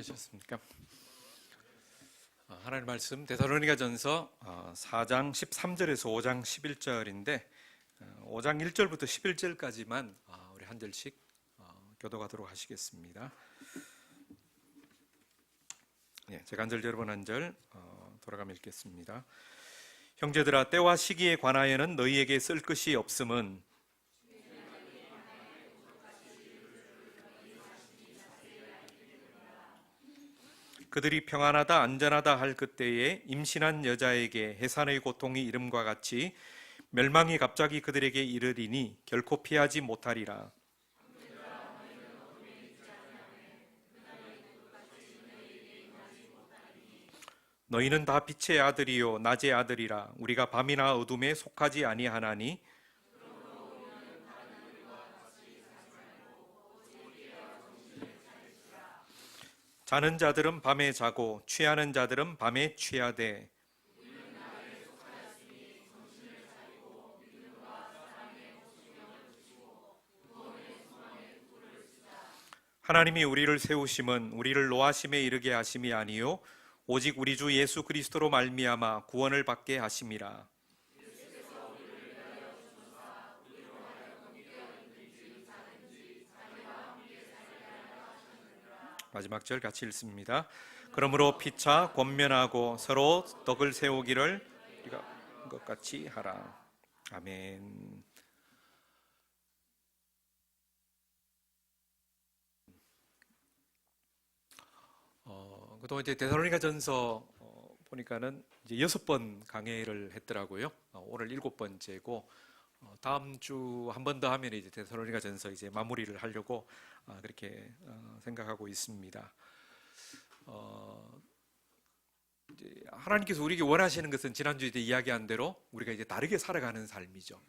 지내셨습니까? 하나님 말씀 데살로니가전서 4장 13절에서 5장 11절인데 5장 1절부터 11절까지만 우리 한 절씩 교독하도록 하시겠습니다. 제가 한 절 여러분 한 절 돌아가며 읽겠습니다. 형제들아, 때와 시기에 관하여는 너희에게 쓸 것이 없음은 그들이 평안하다 안전하다 할 그때에 임신한 여자에게 해산의 고통이 이름과 같이 멸망이 갑자기 그들에게 이르리니 결코 피하지 못하리라. 너희는 다 빛의 아들이요 낮의 아들이라. 우리가 밤이나 어둠에 속하지 아니하나니 자는 자들은 밤에 자고 취하는 자들은 밤에 취하되 하나님이 우리를 세우심은 우리를 노하심에 이르게 하심이 아니요 오직 우리 주 예수 그리스도로 말미암아 구원을 받게 하심이라. 마지막 절 같이 읽습니다. 그러므로 피차 권면하고 서로 덕을 세우기를 우리가 것 같이 하라. 아멘. 그동안 이제 데살로니가전서 보니까는 이제 6번 강해를 했더라고요. 오늘 7번째고 다음 주 한 번 더 하면 이제 데살로니가전서 이제 마무리를 하려고 그렇게 생각하고 있습니다. 이제 하나님께서 우리에게 원하시는 것은 지난주에 이야기한 대로 우리가 이제 다르게 살아가는 삶이죠.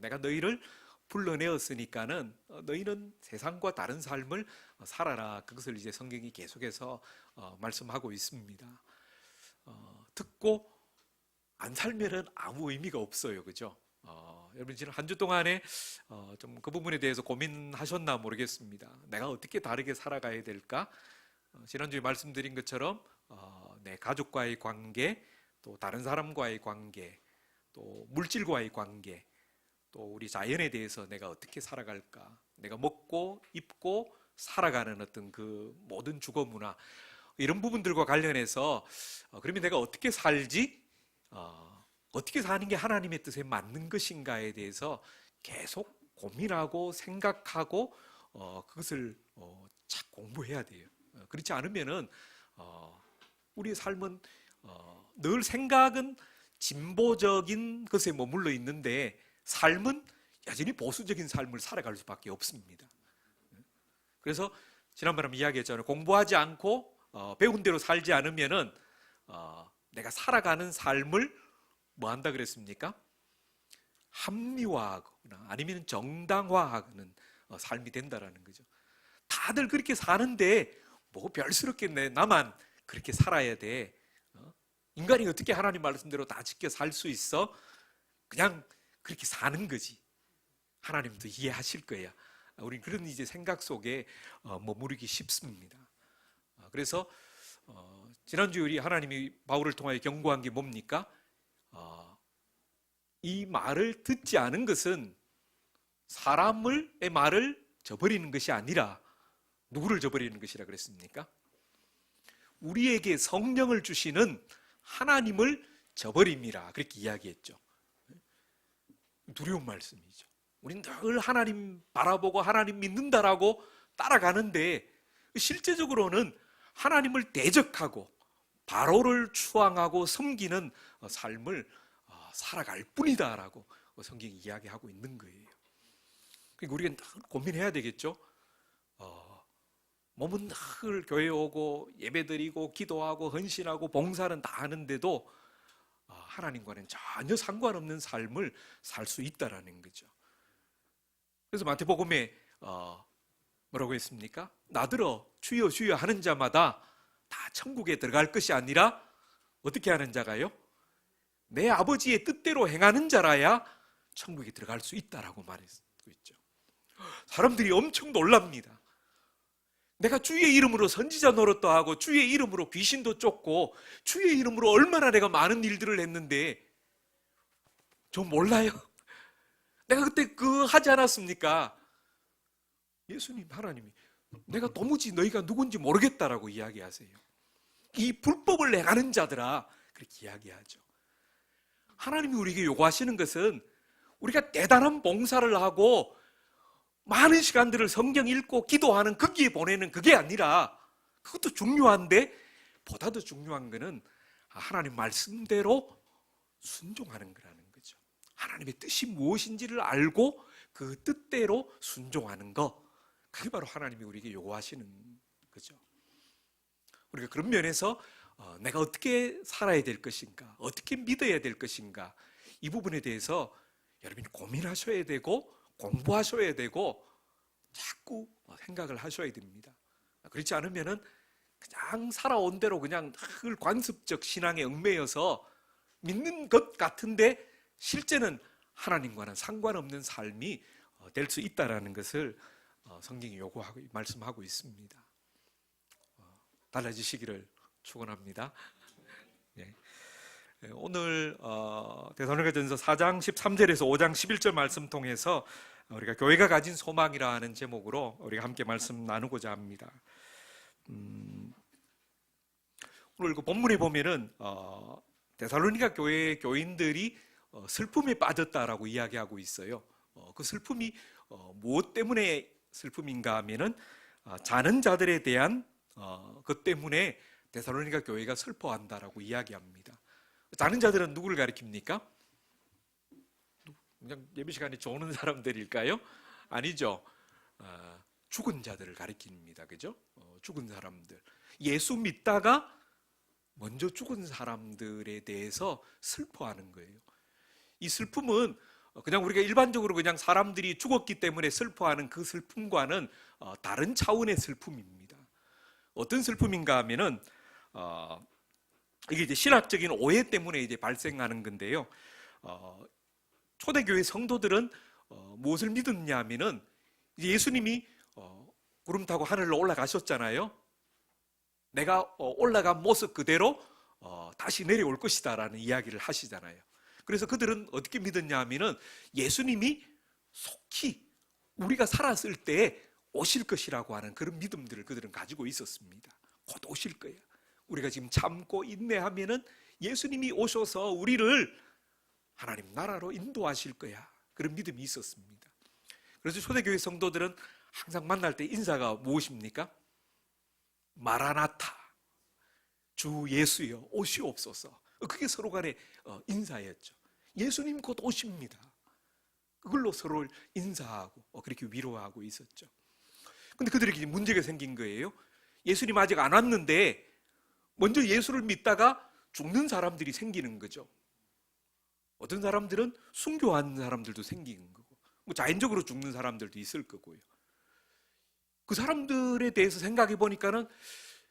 내가 너희를 불러내었으니까는 너희는 세상과 다른 삶을 살아라. 그것을 이제 성경이 계속해서 말씀하고 있습니다. 듣고 안 살면은 아무 의미가 없어요, 그죠? 여러분 지금 한 주 동안에 좀 그 부분에 대해서 고민하셨나 모르겠습니다. 내가 어떻게 다르게 살아가야 될까? 지난주에 말씀드린 것처럼 내 가족과의 관계, 또 다른 사람과의 관계, 또 물질과의 관계, 또 우리 자연에 대해서 내가 어떻게 살아갈까? 내가 먹고 입고 살아가는 어떤 그 모든 주거 문화, 이런 부분들과 관련해서 그러면 내가 어떻게 살지? 어떻게 사는 게 하나님의 뜻에 맞는 것인가에 대해서 계속 고민하고 생각하고 그것을 잘 공부해야 돼요. 그렇지 않으면은 우리의 삶은 늘 생각은 진보적인 것에 머물러 있는데 삶은 여전히 보수적인 삶을 살아갈 수밖에 없습니다. 그래서 지난번에 이야기했잖아요. 공부하지 않고 배운 대로 살지 않으면은 내가 살아가는 삶을 뭐 한다 그랬습니까? 합리화하거나 아니면 정당화하는 삶이 된다라는 거죠. 다들 그렇게 사는데 뭐 별스럽겠네. 나만 그렇게 살아야 돼. 인간이 어떻게 하나님 말씀대로 다 지켜 살 수 있어? 그냥 그렇게 사는 거지. 하나님도 이해하실 거야. 우리는 그런 이제 생각 속에 머무르기 쉽습니다. 그래서 지난주 우리 하나님이 바울을 통하여 경고한 게 뭡니까? 이 말을 듣지 않은 것은 사람의 말을 저버리는 것이 아니라 누구를 저버리는 것이라 그랬습니까? 우리에게 성령을 주시는 하나님을 저버림이라 그렇게 이야기했죠. 두려운 말씀이죠. 우리는 늘 하나님 바라보고 하나님 믿는다라고 따라가는데 실제적으로는 하나님을 대적하고 바로를 추앙하고 섬기는 삶을 살아갈 뿐이다라고 성경이 이야기하고 있는 거예요. 그러니까 우리가 늘 고민해야 되겠죠. 몸은 늘 교회 오고 예배드리고 기도하고 헌신하고 봉사는 다 하는데도 하나님과는 전혀 상관없는 삶을 살 수 있다라는 거죠. 그래서 마태복음에 뭐라고 했습니까? 나더러 주여 주여 하는 자마다 다 천국에 들어갈 것이 아니라 어떻게 하는 자가요? 내 아버지의 뜻대로 행하는 자라야 천국에 들어갈 수 있다라고 말했고 있죠. 사람들이 엄청 놀랍니다. 내가 주의 이름으로 선지자 노릇도 하고 주의 이름으로 귀신도 쫓고 주의 이름으로 얼마나 내가 많은 일들을 했는데 저 몰라요? 내가 그때 하지 않았습니까? 예수님, 하나님이 내가 도무지 너희가 누군지 모르겠다라고 이야기하세요. 이 불법을 행하는 자들아, 그렇게 이야기하죠. 하나님이 우리에게 요구하시는 것은 우리가 대단한 봉사를 하고 많은 시간들을 성경 읽고 기도하는 거기에 보내는 그게 아니라, 그것도 중요한데 보다 더 중요한 것은 하나님 말씀대로 순종하는 거라는 거죠. 하나님의 뜻이 무엇인지를 알고 그 뜻대로 순종하는 거, 그게 바로 하나님이 우리에게 요구하시는 거죠. 우리가 그런 면에서 내가 어떻게 살아야 될 것인가, 어떻게 믿어야 될 것인가, 이 부분에 대해서 여러분이 고민하셔야 되고 공부하셔야 되고 자꾸 생각을 하셔야 됩니다. 그렇지 않으면은 그냥 살아온 대로 그냥 늘 관습적 신앙에 얽매여서 믿는 것 같은데 실제는 하나님과는 상관없는 삶이 될 수 있다라는 것을 성경이 요구하고 말씀하고 있습니다. 달라지시기를 축원합니다. 네. 오늘 데살로니가전서 4장 13절에서 5장 11절 말씀 통해서 우리가 교회가 가진 소망이라는 제목으로 우리가 함께 말씀 나누고자 합니다. 오늘 그 본문에 보면은 데살로니가 교회 교인들이 슬픔에 빠졌다라고 이야기하고 있어요. 그 슬픔이 무엇 때문에 슬픔인가 하면은 자는 자들에 대한 것 때문에 데살로니가 교회가 슬퍼한다라고 이야기합니다. 자는 자들은 누구를 가리킵니까? 그냥 예배 시간에 조는 사람들일까요? 아니죠. 죽은 자들을 가리킵니다. 그죠? 죽은 사람들. 예수 믿다가 먼저 죽은 사람들에 대해서 슬퍼하는 거예요. 이 슬픔은 그냥 우리가 일반적으로 그냥 사람들이 죽었기 때문에 슬퍼하는 그 슬픔과는 다른 차원의 슬픔입니다. 어떤 슬픔인가 하면은 이게 이제 신학적인 오해 때문에 이제 발생하는 건데요. 초대교회 성도들은 무엇을 믿었냐 하면은 예수님이 구름 타고 하늘로 올라가셨잖아요. 내가 올라간 모습 그대로 다시 내려올 것이다 라는 이야기를 하시잖아요. 그래서 그들은 어떻게 믿었냐 하면은 예수님이 속히 우리가 살았을 때 오실 것이라고 하는 그런 믿음들을 그들은 가지고 있었습니다. 곧 오실 거야. 우리가 지금 참고 인내하면은 예수님이 오셔서 우리를 하나님 나라로 인도하실 거야. 그런 믿음이 있었습니다. 그래서 초대교회 성도들은 항상 만날 때 인사가 무엇입니까? 마라나타, 주 예수여 오시옵소서. 그게 서로 간의 인사였죠. 예수님 곧 오십니다. 그걸로 서로를 인사하고 그렇게 위로하고 있었죠. 근데 그들에게 문제가 생긴 거예요. 예수님 아직 안 왔는데 먼저 예수를 믿다가 죽는 사람들이 생기는 거죠. 어떤 사람들은 순교한 사람들도 생기는 거고, 뭐 자연적으로 죽는 사람들도 있을 거고요. 그 사람들에 대해서 생각해 보니까는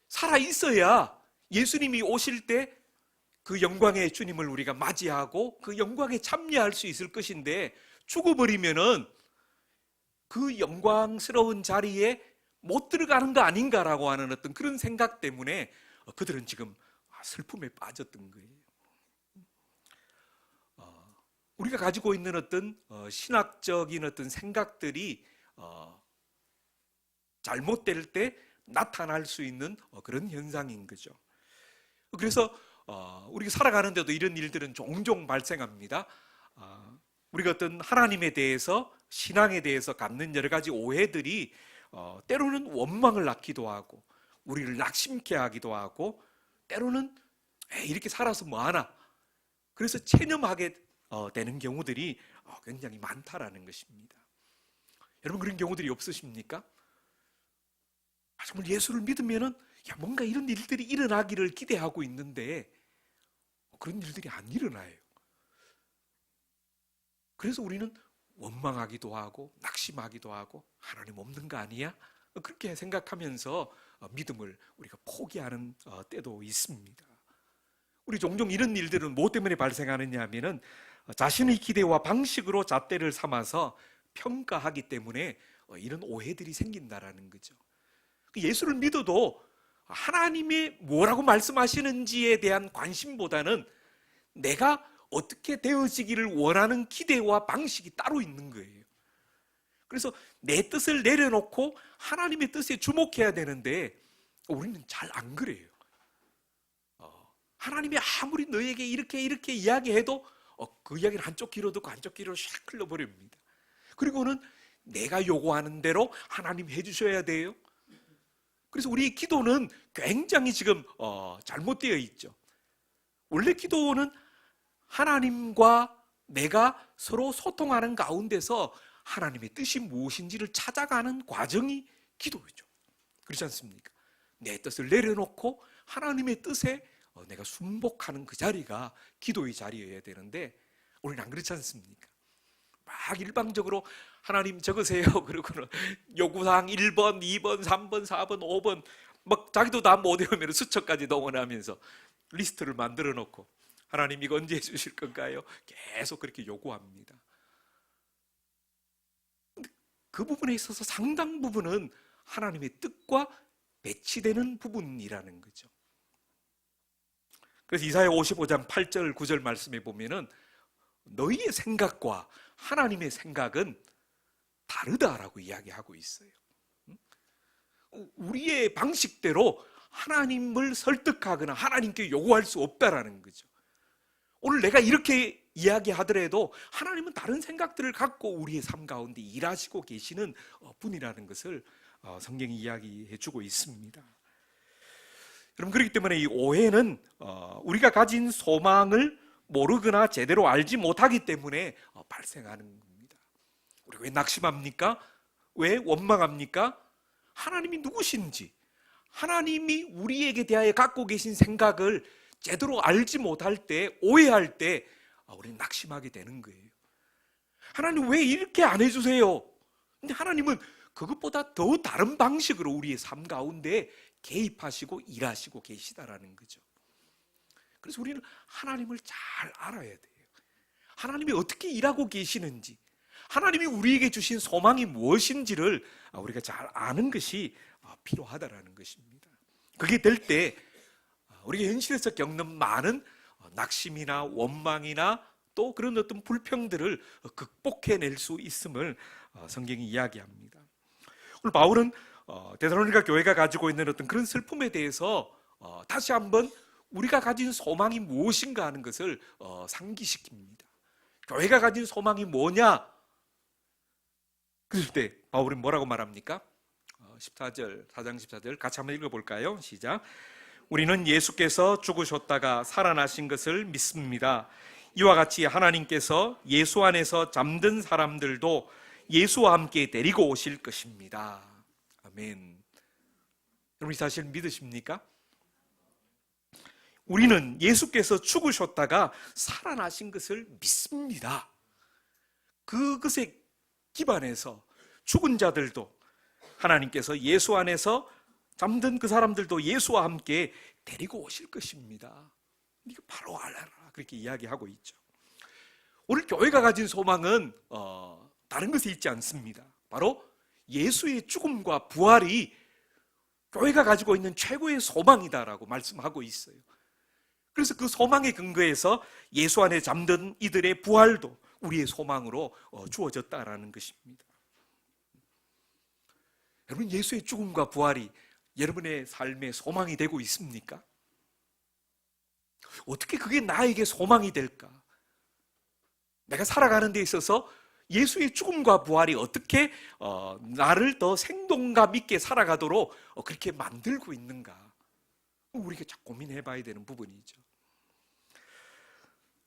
살아 있어야 예수님이 오실 때 그 영광의 주님을 우리가 맞이하고 그 영광에 참여할 수 있을 것인데, 죽어버리면은 그 영광스러운 자리에 못 들어가는 거 아닌가라고 하는 어떤 그런 생각 때문에 그들은 지금 슬픔에 빠졌던 거예요. 우리가 가지고 있는 어떤 신학적인 어떤 생각들이 잘못될 때 나타날 수 있는 그런 현상인 거죠. 그래서 우리가 살아가는데도 이런 일들은 종종 발생합니다. 우리가 어떤 하나님에 대해서, 신앙에 대해서 갖는 여러 가지 오해들이 때로는 원망을 낳기도 하고 우리를 낙심케 하기도 하고, 때로는 이렇게 살아서 뭐하나, 그래서 체념하게 되는 경우들이 굉장히 많다라는 것입니다. 여러분 그런 경우들이 없으십니까? 정말 예수를 믿으면은 뭔가 이런 일들이 일어나기를 기대하고 있는데 그런 일들이 안 일어나요. 그래서 우리는 원망하기도 하고 낙심하기도 하고 하나님 없는 거 아니야? 그렇게 생각하면서 믿음을 우리가 포기하는 때도 있습니다. 우리 종종 이런 일들은 뭐 때문에 발생하느냐 하면은 자신의 기대와 방식으로 잣대를 삼아서 평가하기 때문에 이런 오해들이 생긴다라는 거죠. 예수를 믿어도 하나님이 뭐라고 말씀하시는지에 대한 관심보다는 내가 어떻게 되어지기를 원하는 기대와 방식이 따로 있는 거예요. 그래서 내 뜻을 내려놓고 하나님의 뜻에 주목해야 되는데 우리는 잘 안 그래요. 하나님이 아무리 너에게 이렇게 이야기해도 그 이야기를 한쪽 귀로 듣고 한쪽 귀로 샥 흘러버립니다. 그리고는 내가 요구하는 대로 하나님 해주셔야 돼요. 그래서 우리 기도는 굉장히 지금 잘못되어 있죠. 원래 기도는 하나님과 내가 서로 소통하는 가운데서 하나님의 뜻이 무엇인지를 찾아가는 과정이 기도죠. 그렇지 않습니까? 내 뜻을 내려놓고 하나님의 뜻에 내가 순복하는 그 자리가 기도의 자리여야 되는데 우리는 안 그렇지 않습니까? 막 일방적으로 하나님 적으세요 그러고는 요구사항 1번, 2번, 3번, 4번, 5번 막 자기도 다 못 외우면 수첩까지 동원하면서 리스트를 만들어 놓고 하나님 이거 언제 해주실 건가요? 계속 그렇게 요구합니다. 그 부분에 있어서 상당 부분은 하나님의 뜻과 배치되는 부분이라는 거죠. 그래서 이사야 55장 8절 9절 말씀에 보면은 너희의 생각과 하나님의 생각은 다르다라고 이야기하고 있어요. 우리의 방식대로 하나님을 설득하거나 하나님께 요구할 수 없다라는 거죠. 오늘 내가 이렇게 이야기하더라도 하나님은 다른 생각들을 갖고 우리의 삶 가운데 일하시고 계시는 분이라는 것을 성경이 이야기해 주고 있습니다. 여러분, 그렇기 때문에 이 오해는 우리가 가진 소망을 모르거나 제대로 알지 못하기 때문에 발생하는 겁니다. 우리가 왜 낙심합니까? 왜 원망합니까? 하나님이 누구신지, 하나님이 우리에게 대하여 갖고 계신 생각을 제대로 알지 못할 때, 오해할 때 우리는 낙심하게 되는 거예요. 하나님 왜 이렇게 안 해주세요? 근데 하나님은 그것보다 더 다른 방식으로 우리의 삶 가운데 개입하시고 일하시고 계시다라는 거죠. 그래서 우리는 하나님을 잘 알아야 돼요. 하나님이 어떻게 일하고 계시는지, 하나님이 우리에게 주신 소망이 무엇인지를 우리가 잘 아는 것이 필요하다라는 것입니다. 그게 될 때 우리가 현실에서 겪는 많은 낙심이나 원망이나 또 그런 어떤 불평들을 극복해낼 수 있음을 성경이 이야기합니다. 오늘 바울은 데살로니가 교회가 가지고 있는 어떤 그런 슬픔에 대해서 다시 한번 우리가 가진 소망이 무엇인가 하는 것을 상기시킵니다. 교회가 가진 소망이 뭐냐? 그럴 때 바울은 뭐라고 말합니까? 14절, 4장 14절 같이 한번 읽어볼까요? 시작. 우리는 예수께서 죽으셨다가 살아나신 것을 믿습니다. 이와 같이 하나님께서 예수 안에서 잠든 사람들도 예수와 함께 데리고 오실 것입니다. 아멘. 여러분, 이 사실 믿으십니까? 우리는 예수께서 죽으셨다가 살아나신 것을 믿습니다. 그것에 기반해서 죽은 자들도 하나님께서 예수 안에서 잠든 그 사람들도 예수와 함께 데리고 오실 것입니다. 이거 바로 알아라, 그렇게 이야기하고 있죠. 오늘 교회가 가진 소망은 다른 것에 있지 않습니다. 바로 예수의 죽음과 부활이 교회가 가지고 있는 최고의 소망이다라고 말씀하고 있어요. 그래서 그 소망의 근거에서 예수 안에 잠든 이들의 부활도 우리의 소망으로 주어졌다라는 것입니다. 여러분, 예수의 죽음과 부활이 여러분의 삶의 소망이 되고 있습니까? 어떻게 그게 나에게 소망이 될까? 내가 살아가는 데 있어서 예수의 죽음과 부활이 어떻게 나를 더 생동감 있게 살아가도록 그렇게 만들고 있는가? 우리가 잘 고민해 봐야 되는 부분이죠.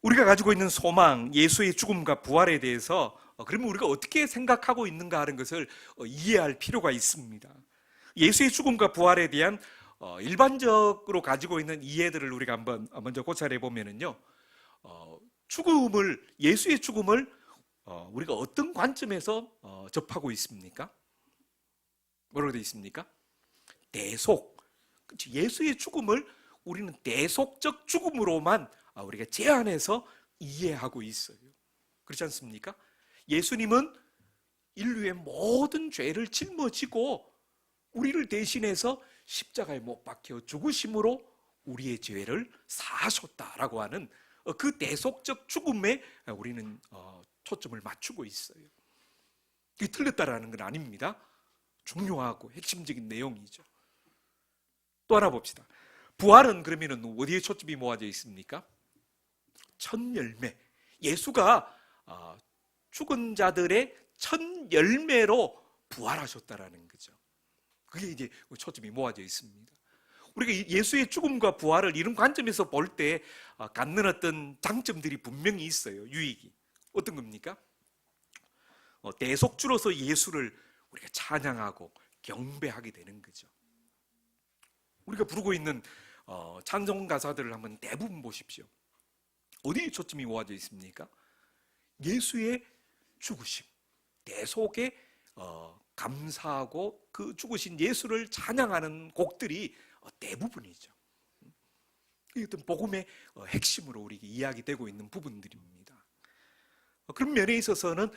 우리가 가지고 있는 소망, 예수의 죽음과 부활에 대해서 그러면 우리가 어떻게 생각하고 있는가 하는 것을 이해할 필요가 있습니다. 예수의 죽음과 부활에 대한 일반적으로 가지고 있는 이해들을 우리가 한번 먼저 고찰해 보면은요, 예수의 죽음을 우리가 어떤 관점에서 접하고 있습니까? 뭐라고 되어 있습니까? 대속. 예수의 죽음을 우리는 대속적 죽음으로만 우리가 제한해서 이해하고 있어요. 그렇지 않습니까? 예수님은 인류의 모든 죄를 짊어지고 우리를 대신해서 십자가에 못 박혀 죽으심으로 우리의 죄를 사하셨다라고 하는 그 대속적 죽음에 우리는 초점을 맞추고 있어요. 이게 틀렸다라는 건 아닙니다. 중요하고 핵심적인 내용이죠. 또 하나 봅시다. 부활은 그러면 어디에 초점이 모아져 있습니까? 첫 열매. 예수가 죽은 자들의 첫 열매로 부활하셨다라는 거죠. 그게 이제 초점이 모아져 있습니다. 우리가 예수의 죽음과 부활을 이런 관점에서 볼 때 갖는 어떤 장점들이 분명히 있어요. 유익이. 어떤 겁니까? 대속주로서 예수를 우리가 찬양하고 경배하게 되는 거죠. 우리가 부르고 있는 찬송 가사들을 한번 대부분 보십시오. 어디에 초점이 모아져 있습니까? 예수의 죽으심, 대속에 감사하고 그 죽으신 예수를 찬양하는 곡들이 대부분이죠. 이 어떤 복음의 핵심으로 우리에게 이야기되고 있는 부분들입니다. 그런 면에 있어서는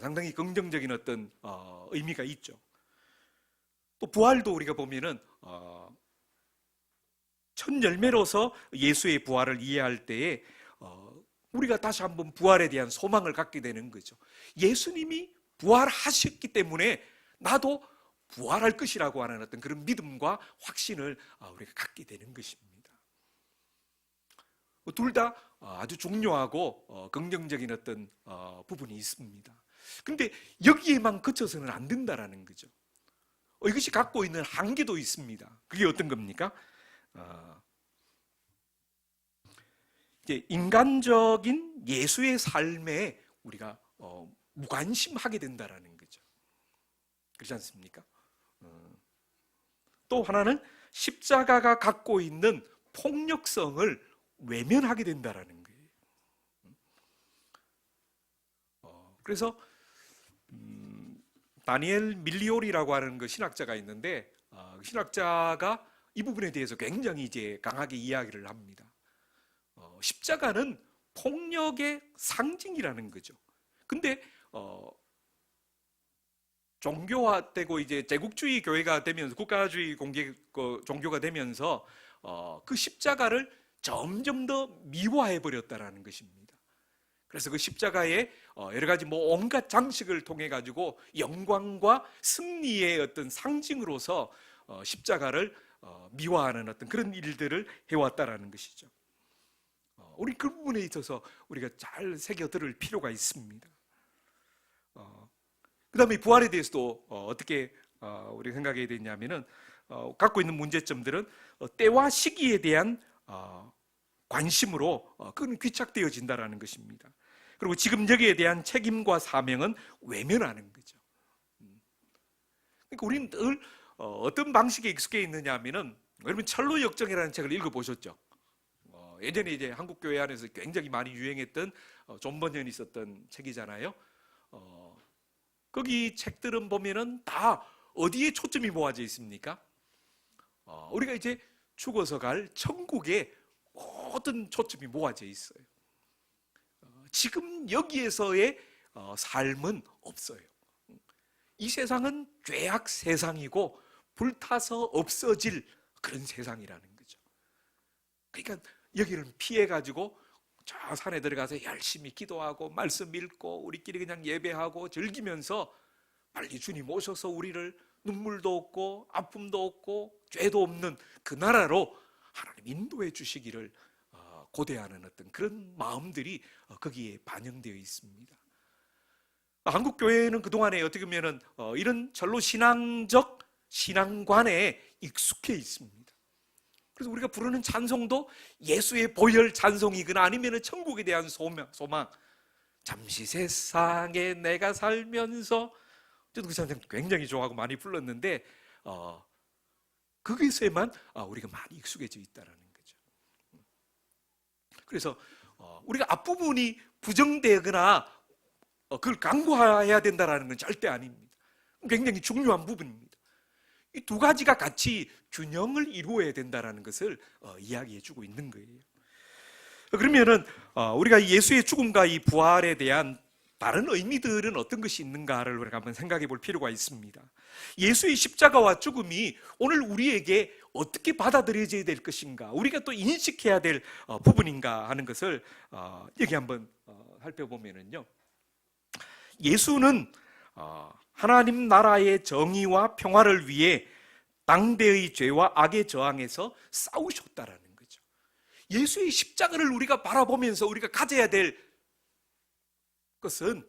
상당히 긍정적인 어떤 의미가 있죠. 또 부활도 우리가 보면은 첫 열매로서 예수의 부활을 이해할 때에 우리가 다시 한번 부활에 대한 소망을 갖게 되는 거죠. 예수님이 부활하셨기 때문에 나도 부활할 것이라고 하는 어떤 그런 믿음과 확신을 우리가 갖게 되는 것입니다. 둘 다 아주 중요하고 긍정적인 어떤 부분이 있습니다. 근데 여기에만 그쳐서는 안 된다라는 거죠. 이것이 갖고 있는 한계도 있습니다. 그게 어떤 겁니까? 이제 인간적인 예수의 삶에 우리가 무관심하게 된다라는 거죠. 그렇지 않습니까? 또 하나는 십자가가 갖고 있는 폭력성을 외면하게 된다라는 거예요. 그래서 다니엘 밀리오리라고 하는 그 신학자가 있는데 그 신학자가 이 부분에 대해서 굉장히 이제 강하게 이야기를 합니다. 십자가는 폭력의 상징이라는 거죠. 근데 종교화되고 이제 제국주의 교회가 되면서 국가주의 종교가 되면서 그 십자가를 점점 더 미화해 버렸다라는 것입니다. 그래서 그 십자가에 여러 가지 온갖 장식을 통해 가지고 영광과 승리의 어떤 상징으로서 십자가를 미화하는 어떤 그런 일들을 해왔다라는 것이죠. 우리 그 부분에 있어서 우리가 잘 새겨들을 필요가 있습니다. 그 다음에 부활에 대해서도 어떻게 우리가 생각해야 되냐면은 갖고 있는 문제점들은 때와 시기에 대한 관심으로 그건 귀착되어진다라는 것입니다. 그리고 지금 여기에 대한 책임과 사명은 외면하는 거죠. 그러니까 우리는 늘 어떤 방식에 익숙해 있느냐 하면은 여러분 철로역정이라는 책을 읽어보셨죠? 예전에 이제 한국 교회 안에서 굉장히 많이 유행했던 존 버년이 썼던 책이잖아요. 거기 책들은 보면은 다 어디에 초점이 모아져 있습니까? 우리가 이제 죽어서 갈 천국에 모든 초점이 모아져 있어요. 지금 여기에서의 삶은 없어요. 이 세상은 죄악 세상이고 불타서 없어질 그런 세상이라는 거죠. 그러니까 여기는 피해가지고 저 산에 들어가서 열심히 기도하고 말씀 읽고 우리끼리 그냥 예배하고 즐기면서 빨리 주님 오셔서 우리를 눈물도 없고 아픔도 없고 죄도 없는 그 나라로 하나님 인도해 주시기를 고대하는 어떤 그런 마음들이 거기에 반영되어 있습니다. 한국 교회는 그동안에 어떻게 보면은 이런 절로 신앙적 신앙관에 익숙해 있습니다. 그래서 우리가 부르는 찬송도 예수의 보혈 찬송이거나 아니면 천국에 대한 소망, 잠시 세상에 내가 살면서, 저도 그 찬송 굉장히 좋아하고 많이 불렀는데 거기서에만 우리가 많이 익숙해져 있다는 거죠. 그래서 우리가 앞부분이 부정되거나 그걸 강구해야 된다는 건 절대 아닙니다. 굉장히 중요한 부분입니다. 이 두 가지가 같이 균형을 이루어야 된다는 것을 이야기해 주고 있는 거예요. 그러면은 우리가 예수의 죽음과 이 부활에 대한 다른 의미들은 어떤 것이 있는가를 우리가 한번 생각해 볼 필요가 있습니다. 예수의 십자가와 죽음이 오늘 우리에게 어떻게 받아들여져야 될 것인가, 우리가 또 인식해야 될 부분인가 하는 것을 여기 한번 살펴보면요, 예수는 하나님 나라의 정의와 평화를 위해 당대의 죄와 악에 저항해서 싸우셨다라는 거죠. 예수의 십자가를 우리가 바라보면서 우리가 가져야 될 것은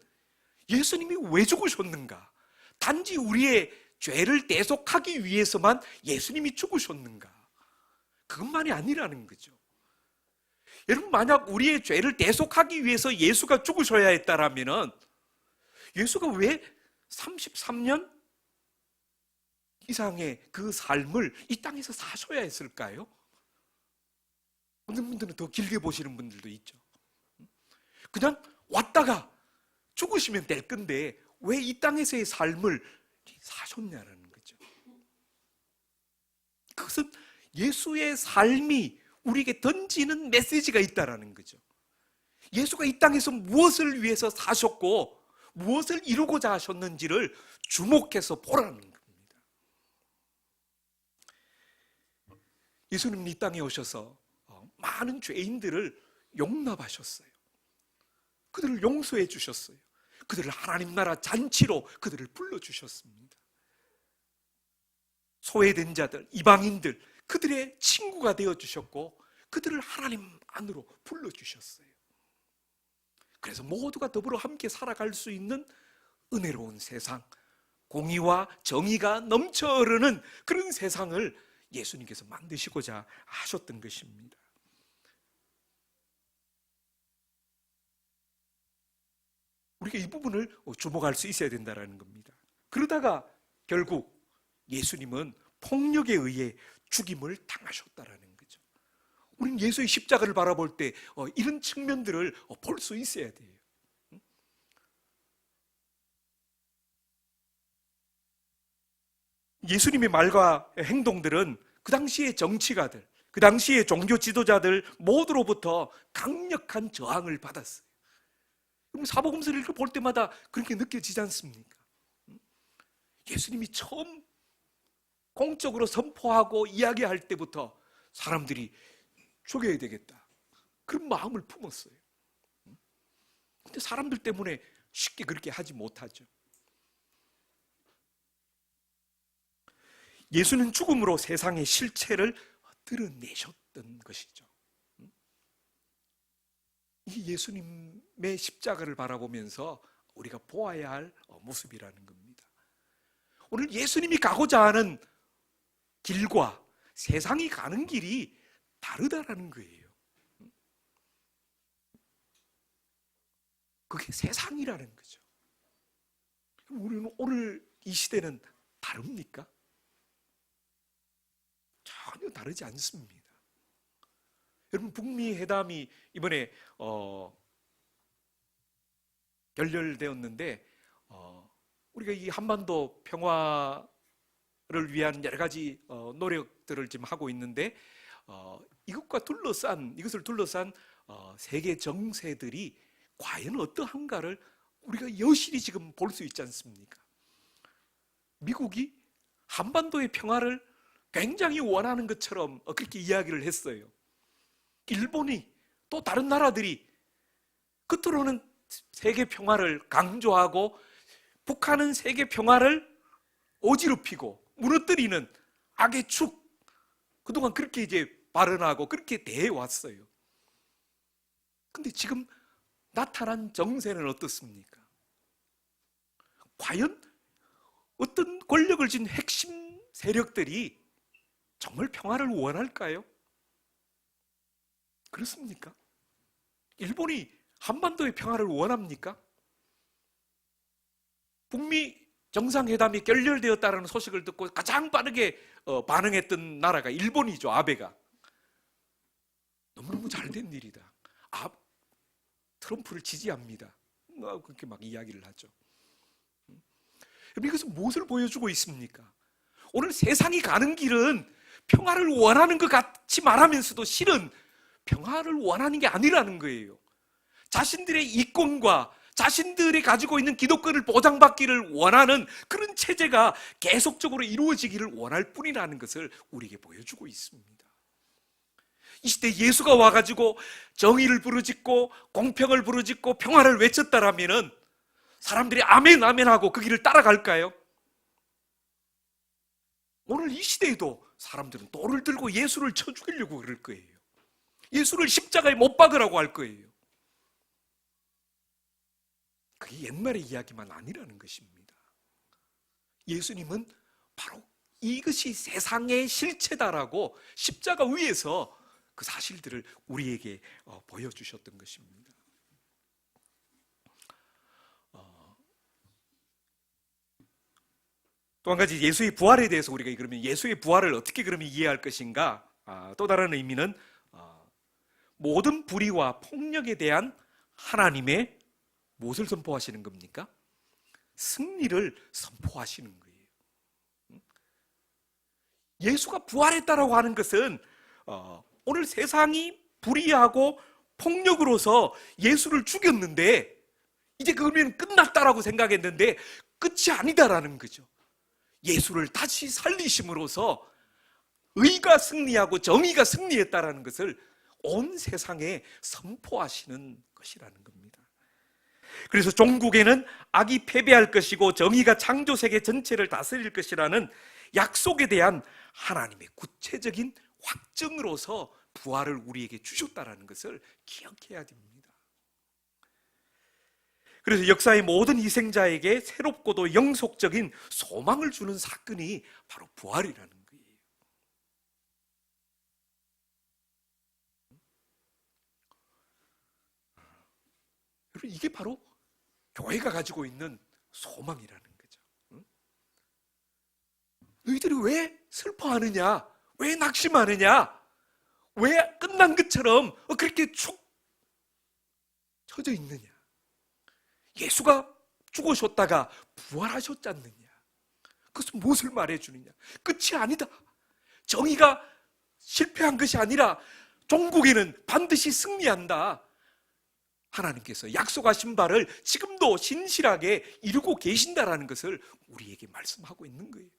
예수님이 왜 죽으셨는가? 단지 우리의 죄를 대속하기 위해서만 예수님이 죽으셨는가? 그것만이 아니라는 거죠. 여러분, 만약 우리의 죄를 대속하기 위해서 예수가 죽으셔야 했다라면 예수가 왜 33년 이상의 그 삶을 이 땅에서 사셔야 했을까요? 어떤 분들은 더 길게 보시는 분들도 있죠. 그냥 왔다가 죽으시면 될 건데 왜 이 땅에서의 삶을 사셨냐는 거죠. 그것은 예수의 삶이 우리에게 던지는 메시지가 있다라는 거죠. 예수가 이 땅에서 무엇을 위해서 사셨고 무엇을 이루고자 하셨는지를 주목해서 보라는 겁니다. 예수님은 이 땅에 오셔서 많은 죄인들을 용납하셨어요. 그들을 용서해 주셨어요. 그들을 하나님 나라 잔치로 그들을 불러주셨습니다. 소외된 자들, 이방인들, 그들의 친구가 되어주셨고 그들을 하나님 안으로 불러주셨어요. 그래서 모두가 더불어 함께 살아갈 수 있는 은혜로운 세상, 공의와 정의가 넘쳐 흐르는 그런 세상을 예수님께서 만드시고자 하셨던 것입니다. 우리가 이 부분을 주목할 수 있어야 된다는 겁니다. 그러다가 결국 예수님은 폭력에 의해 죽임을 당하셨다는 거죠. 우리는 예수의 십자가를 바라볼 때 이런 측면들을 볼 수 있어야 돼요. 예수님의 말과 행동들은 그 당시의 정치가들, 그 당시의 종교 지도자들 모두로부터 강력한 저항을 받았어요. 그럼 사복음서를 이렇게 볼 때마다 그렇게 느껴지지 않습니까? 예수님이 처음 공적으로 선포하고 이야기할 때부터 사람들이 죽여야 되겠다, 그런 마음을 품었어요. 근데 사람들 때문에 쉽게 그렇게 하지 못하죠. 예수는 죽음으로 세상의 실체를 드러내셨던 것이죠. 이 예수님의 십자가를 바라보면서 우리가 보아야 할 모습이라는 겁니다. 오늘 예수님이 가고자 하는 길과 세상이 가는 길이 다르다라는 거예요. 그게 세상이라는 거죠. 우리는 오늘 이 시대는 다릅니까? 전혀 다르지 않습니다. 여러분, 북미 회담이 이번에 결렬되었는데 우리가 이 한반도 평화를 위한 여러 가지 노력들을 지금 하고 있는데 이것을 둘러싼 세계 정세들이 과연 어떠한가를 우리가 여실히 지금 볼 수 있지 않습니까? 미국이 한반도의 평화를 굉장히 원하는 것처럼 그렇게 이야기를 했어요. 일본이, 또 다른 나라들이 겉으로는 세계 평화를 강조하고 북한은 세계 평화를 어지럽히고 무너뜨리는 악의 축, 그동안 그렇게 이제 발언하고 그렇게 대해왔어요. 근데 지금 나타난 정세는 어떻습니까? 과연 어떤 권력을 쥔 핵심 세력들이 정말 평화를 원할까요? 그렇습니까? 일본이 한반도의 평화를 원합니까? 북미 정상회담이 결렬되었다는 소식을 듣고 가장 빠르게 반응했던 나라가 일본이죠. 아베가. 너무너무 잘된 일이다. 트럼프를 지지합니다. 그렇게 막 이야기를 하죠. 이것은 무엇을 보여주고 있습니까? 오늘 세상이 가는 길은 평화를 원하는 것 같이 말하면서도 실은 평화를 원하는 게 아니라는 거예요. 자신들의 이권과 자신들이 가지고 있는 기독권을 보장받기를 원하는 그런 체제가 계속적으로 이루어지기를 원할 뿐이라는 것을 우리에게 보여주고 있습니다. 이 시대에 예수가 와가지고 정의를 부르짖고 공평을 부르짖고 평화를 외쳤다라면은 사람들이 아멘 아멘 하고 그 길을 따라갈까요? 오늘 이 시대에도 사람들은 돌을 들고 예수를 쳐 죽이려고 그럴 거예요. 예수를 십자가에 못 박으라고 할 거예요. 그게 옛날의 이야기만 아니라는 것입니다. 예수님은 바로 이것이 세상의 실체다라고 십자가 위에서 그 사실들을 우리에게 보여주셨던 것입니다. 또 한 가지 예수의 부활에 대해서 우리가 그러면 예수의 부활을 어떻게 그러면 이해할 것인가? 또 다른 의미는 모든 불의와 폭력에 대한 하나님의 무엇을 선포하시는 겁니까? 승리를 선포하시는 거예요. 예수가 부활했다라고 하는 것은 오늘 세상이 불의하고 폭력으로서 예수를 죽였는데 이제 그러면 끝났다라고 생각했는데 끝이 아니다라는 거죠. 예수를 다시 살리심으로써 의가 승리하고 정의가 승리했다라는 것을 온 세상에 선포하시는 것이라는 겁니다. 그래서 종국에는 악이 패배할 것이고 정의가 창조 세계 전체를 다스릴 것이라는 약속에 대한 하나님의 구체적인 확증으로서 부활을 우리에게 주셨다라는 것을 기억해야 됩니다. 그래서 역사의 모든 희생자에게 새롭고도 영속적인 소망을 주는 사건이 바로 부활이라는 거예요. 여러분, 이게 바로 교회가 가지고 있는 소망이라는 거죠. 너희들이 왜 슬퍼하느냐? 왜 낙심하느냐? 왜 끝난 것처럼 그렇게 축 처져 있느냐? 예수가 죽으셨다가 부활하셨지 않느냐? 그것은 무엇을 말해주느냐? 끝이 아니다. 정의가 실패한 것이 아니라 종국에는 반드시 승리한다. 하나님께서 약속하신 바를 지금도 신실하게 이루고 계신다라는 것을 우리에게 말씀하고 있는 거예요.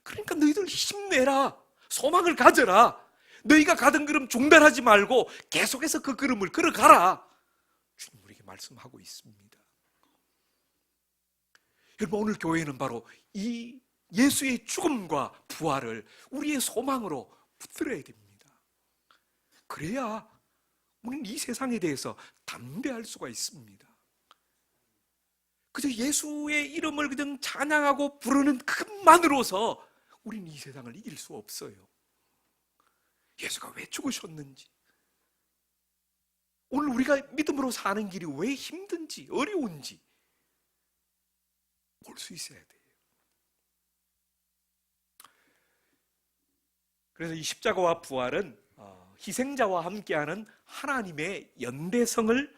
그러니까 너희들 힘내라. 소망을 가져라. 너희가 가던 걸음 중단하지 말고 계속해서 그 걸음을 걸어가라. 주님 우리에게 말씀하고 있습니다. 여러분, 오늘 교회는 바로 이 예수의 죽음과 부활을 우리의 소망으로 붙들어야 됩니다. 그래야 우리는 이 세상에 대해서 담대할 수가 있습니다. 그저 예수의 이름을 그냥 찬양하고 부르는 그것만으로서 우리는 이 세상을 이길 수 없어요. 예수가 왜 죽으셨는지, 오늘 우리가 믿음으로 사는 길이 왜 힘든지 어려운지 볼 수 있어야 돼요. 그래서 이 십자가와 부활은 희생자와 함께하는 하나님의 연대성을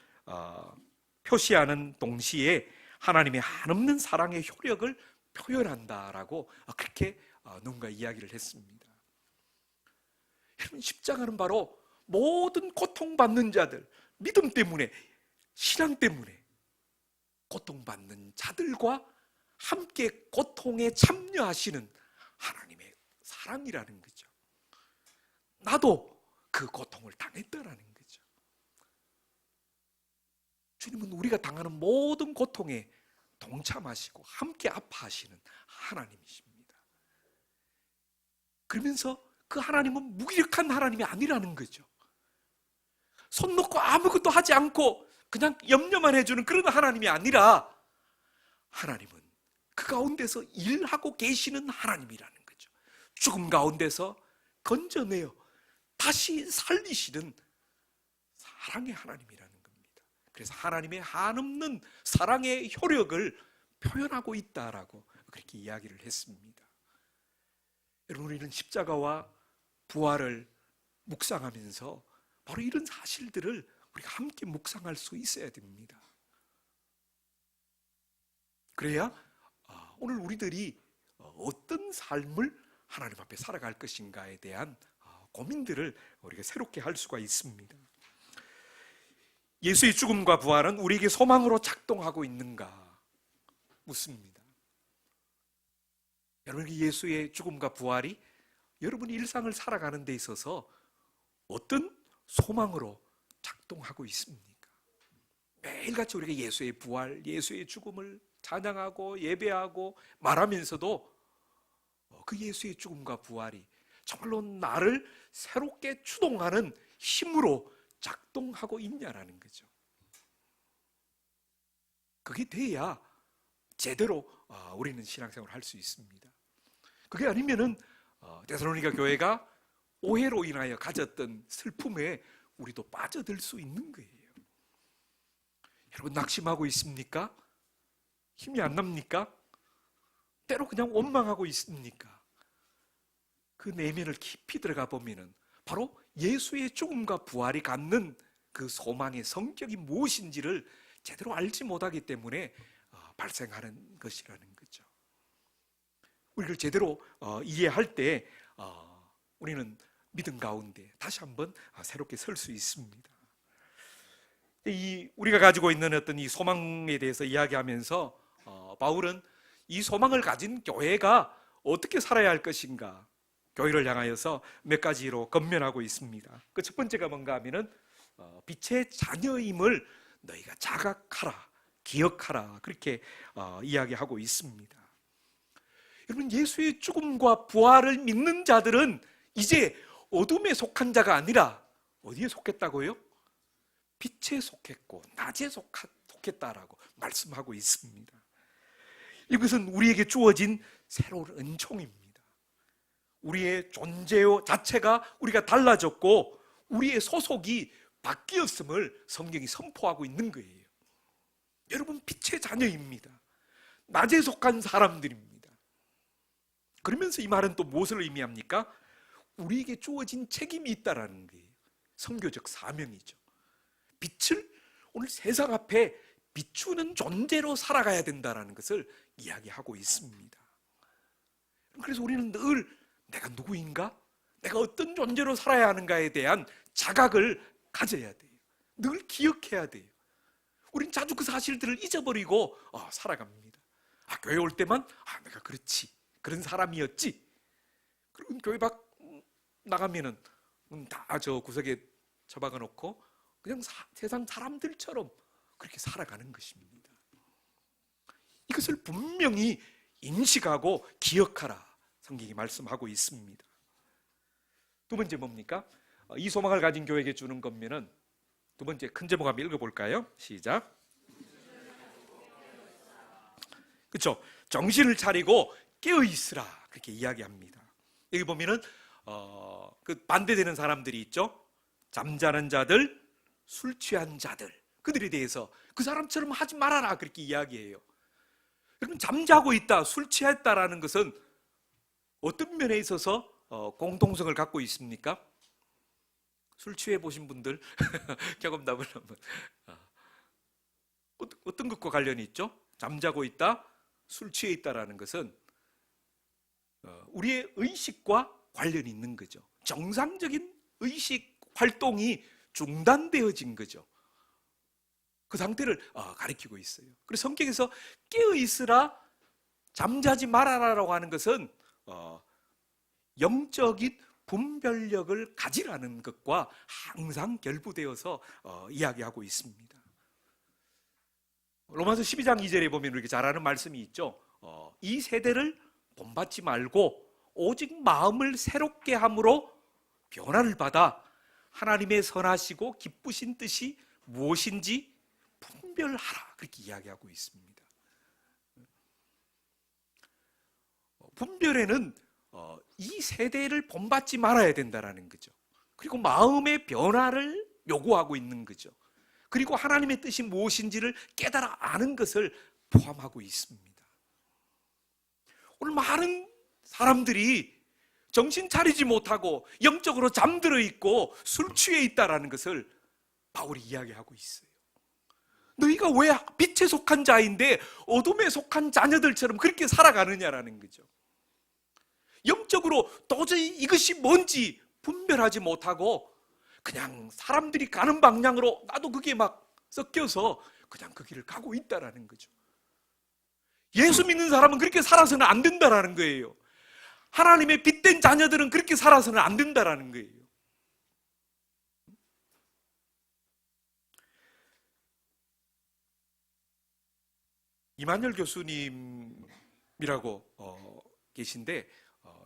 표시하는 동시에 하나님의 한없는 사랑의 효력을 표현한다라고 그렇게 누군가 이야기를 했습니다. 여러분, 십자가는 바로 모든 고통받는 자들, 믿음 때문에, 신앙 때문에 고통받는 자들과 함께 고통에 참여하시는 하나님의 사랑이라는 거죠. 나도 그 고통을 당했다라는 거죠. 주님은 우리가 당하는 모든 고통에 동참하시고 함께 아파하시는 하나님이십니다. 그러면서 그 하나님은 무기력한 하나님이 아니라는 거죠. 손 놓고 아무것도 하지 않고 그냥 염려만 해주는 그런 하나님이 아니라 하나님은 그 가운데서 일하고 계시는 하나님이라는 거죠. 죽음 가운데서 건져내어 다시 살리시는 사랑의 하나님이라는 겁니다. 그래서 하나님의 한없는 사랑의 효력을 표현하고 있다라고 그렇게 이야기를 했습니다. 여러분, 우리는 십자가와 부활을 묵상하면서 바로 이런 사실들을 우리가 함께 묵상할 수 있어야 됩니다. 그래야 오늘 우리들이 어떤 삶을 하나님 앞에 살아갈 것인가에 대한 고민들을 우리가 새롭게 할 수가 있습니다. 예수의 죽음과 부활은 우리에게 소망으로 작동하고 있는가 묻습니다. 여러분, 예수의 죽음과 부활이 여러분이 일상을 살아가는 데 있어서 어떤 소망으로 작동하고 있습니까? 매일같이 우리가 예수의 부활, 예수의 죽음을 찬양하고 예배하고 말하면서도 그 예수의 죽음과 부활이 정말로 나를 새롭게 추동하는 힘으로 작동하고 있냐라는 거죠. 그게 돼야 제대로 우리는 신앙생활을 할 수 있습니다. 그게 아니면은 데살로니가 교회가 오해로 인하여 가졌던 슬픔에 우리도 빠져들 수 있는 거예요. 여러분, 낙심하고 있습니까? 힘이 안 납니까? 때로 그냥 원망하고 있습니까? 그 내면을 깊이 들어가 보면은 바로 예수의 죽음과 부활이 갖는 그 소망의 성격이 무엇인지를 제대로 알지 못하기 때문에 발생하는 것이라는 거죠. 우리를 제대로 이해할 때 우리는 믿음 가운데 다시 한번 새롭게 설 수 있습니다. 우리가 가지고 있는 어떤 이 소망에 대해서 이야기하면서 바울은 이 소망을 가진 교회가 어떻게 살아야 할 것인가, 교회를 향하여서 몇 가지로 권면하고 있습니다. 그 첫 번째가 뭔가 하면은 빛의 자녀임을 너희가 자각하라, 기억하라, 그렇게 이야기하고 있습니다. 여러분, 예수의 죽음과 부활을 믿는 자들은 이제 어둠에 속한 자가 아니라 어디에 속했다고요? 빛에 속했고 낮에 속했다라고 말씀하고 있습니다. 이것은 우리에게 주어진 새로운 은총입니다. 우리의 존재 자체가 우리가 달라졌고 우리의 소속이 바뀌었음을 성경이 선포하고 있는 거예요. 여러분, 빛의 자녀입니다. 낮에 속한 사람들입니다. 그러면서 이 말은 또 무엇을 의미합니까? 우리에게 주어진 책임이 있다라는 거예요. 선교적 사명이죠. 빛을 오늘 세상 앞에 비추는 존재로 살아가야 된다는 것을 이야기하고 있습니다. 그래서 우리는 늘 내가 누구인가? 내가 어떤 존재로 살아야 하는가에 대한 자각을 가져야 돼요. 늘 기억해야 돼요. 우린 자주 그 사실들을 잊어버리고 살아갑니다. 교회 올 때만 내가 그렇지, 그런 사람이었지. 그리고 교회 밖 나가면은 다 저 구석에 처박아 놓고 그냥 세상 사람들처럼 그렇게 살아가는 것입니다. 이것을 분명히 인식하고 기억하라, 성경이 말씀하고 있습니다. 두 번째 뭡니까? 이 소망을 가진 교회에게 주는 권면은 두 번째 큰 제목 한번 읽어볼까요? 시작. 그렇죠? 정신을 차리고 깨어 있으라, 그렇게 이야기합니다. 여기 보면은 그 반대되는 사람들이 있죠. 잠자는 자들, 술 취한 자들, 그들에 대해서 그 사람처럼 하지 말아라, 그렇게 이야기해요. 여러분, 잠자고 있다, 술 취했다라는 것은 어떤 면에 있어서 공통성을 갖고 있습니까? 술 취해 보신 분들 경험담을 한번. 어떤 것과 관련이 있죠? 잠자고 있다, 술 취해 있다라는 것은 우리의 의식과 관련이 있는 거죠. 정상적인 의식 활동이 중단되어진 거죠. 그 상태를 가리키고 있어요. 그래서 성경에서 깨어 있으라, 잠자지 말아라라고 하는 것은 영적인 분별력을 가지라는 것과 항상 결부되어서 이야기하고 있습니다. 로마서 12장 2절에 보면 이렇게 잘하는 말씀이 있죠. 이 세대를 본받지 말고 오직 마음을 새롭게 함으로 변화를 받아 하나님의 선하시고 기쁘신 뜻이 무엇인지 분별하라, 그렇게 이야기하고 있습니다. 분별에는 이 세대를 본받지 말아야 된다는 거죠. 그리고 마음의 변화를 요구하고 있는 거죠. 그리고 하나님의 뜻이 무엇인지를 깨달아 아는 것을 포함하고 있습니다. 오늘 많은 사람들이 정신 차리지 못하고 영적으로 잠들어 있고 술 취해 있다는 것을 바울이 이야기하고 있어요. 너희가 왜 빛에 속한 자인데 어둠에 속한 자녀들처럼 그렇게 살아가느냐라는 거죠. 영적으로 도저히 이것이 뭔지 분별하지 못하고 그냥 사람들이 가는 방향으로 나도 그게 막 섞여서 그냥 그 길을 가고 있다라는 거죠. 예수 믿는 사람은 그렇게 살아서는 안 된다라는 거예요. 하나님의 빛된 자녀들은 그렇게 살아서는 안 된다라는 거예요. 이만열 교수님이라고 계신데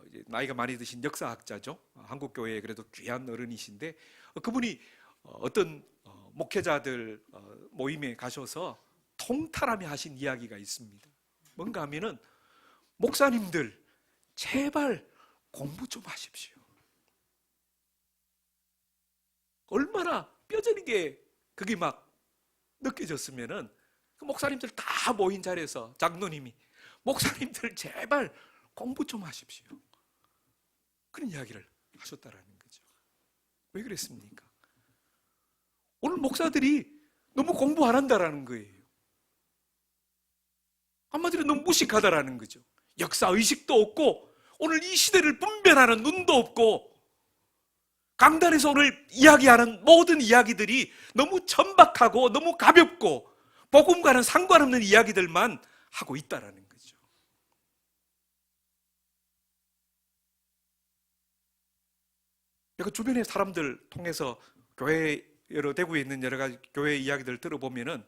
이제 나이가 많이 드신 역사학자죠. 한국 교회에 그래도 귀한 어른이신데 그분이 어떤 목회자들 모임에 가셔서 통탈하며 하신 이야기가 있습니다. 뭔가 하면은 목사님들 제발 공부 좀 하십시오. 얼마나 뼈저리게 그게 막 느껴졌으면은 그 목사님들 다 모인 자리에서 장로님이 목사님들 제발 공부 좀 하십시오. 그런 이야기를 하셨다라는 거죠. 왜 그랬습니까? 오늘 목사들이 너무 공부 안 한다라는 거예요. 한마디로 너무 무식하다라는 거죠. 역사의식도 없고 오늘 이 시대를 분별하는 눈도 없고 강단에서 오늘 이야기하는 모든 이야기들이 너무 천박하고 너무 가볍고 복음과는 상관없는 이야기들만 하고 있다라는 거죠. 내가 주변의 사람들 통해서 교회 여러 대구에 있는 여러 가지 교회 이야기들 들어보면은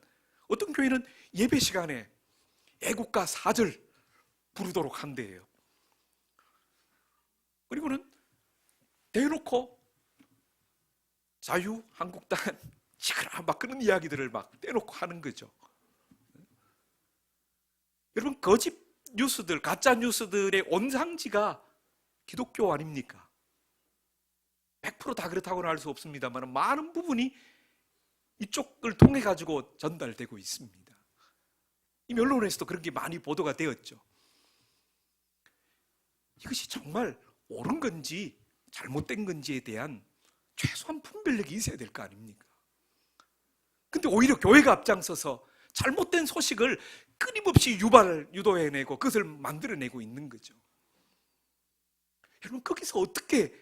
어떤 교회는 예배 시간에 애국가 4절 부르도록 한대요. 그리고는 대놓고 자유한국당 지그라 막 그런 이야기들을 막 대놓고 하는 거죠. 여러분 거짓 뉴스들, 가짜 뉴스들의 원상지가 기독교 아닙니까? 100% 다 그렇다고는 할 수 없습니다만 많은 부분이 이쪽을 통해 가지고 전달되고 있습니다. 이 언론에서도 그런 게 많이 보도가 되었죠. 이것이 정말 옳은 건지 잘못된 건지에 대한 최소한 분별력이 있어야 될 거 아닙니까? 근데 오히려 교회가 앞장서서 잘못된 소식을 끊임없이 유도해내고 그것을 만들어내고 있는 거죠. 여러분 거기서 어떻게